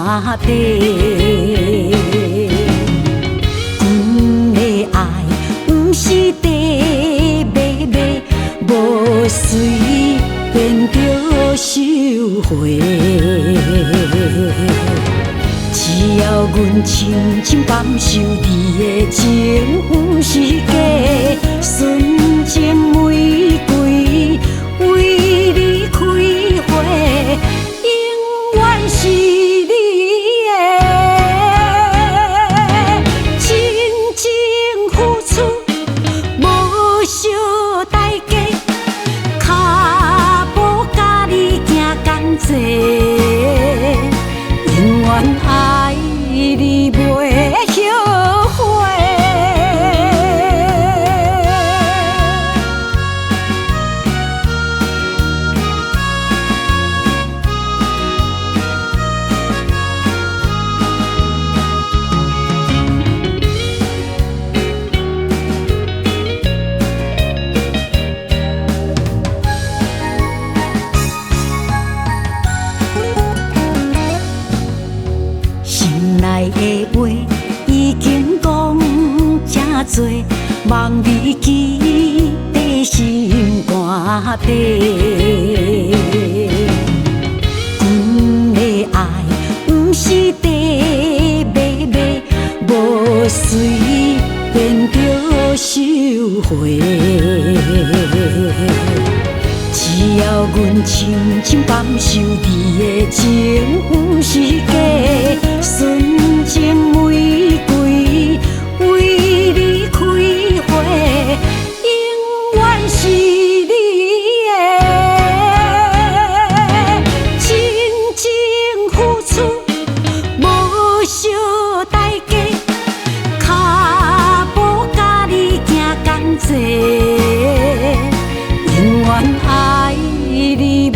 肝底。阮的爱不是地马马，无随便就收回。只要阮深深感受你的情不是假，纯情玫瑰为你开花，永远是你的。真情付出无小代价，脚步甲你行同齐，永远爱你袂后悔。心内的话已经讲真多，望你记在心肝底。阮的爱不是地马马，无随便就收回。只要阮深深感受你的情不是假，纯情玫瑰为你开花，永远是你的。真情付出无小代价，脚步甲你行同齐，永远爱你袂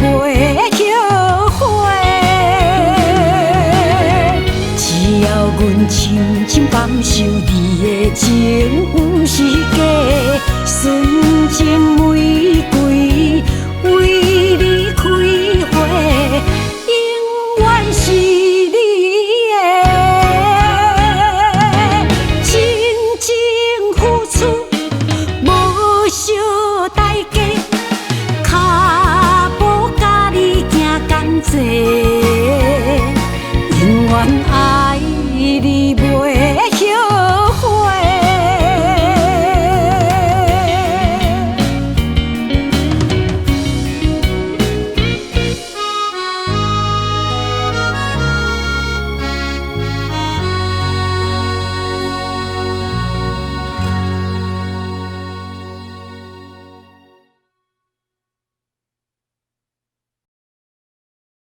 后悔。只要阮深深感受你的情不是假，纯情。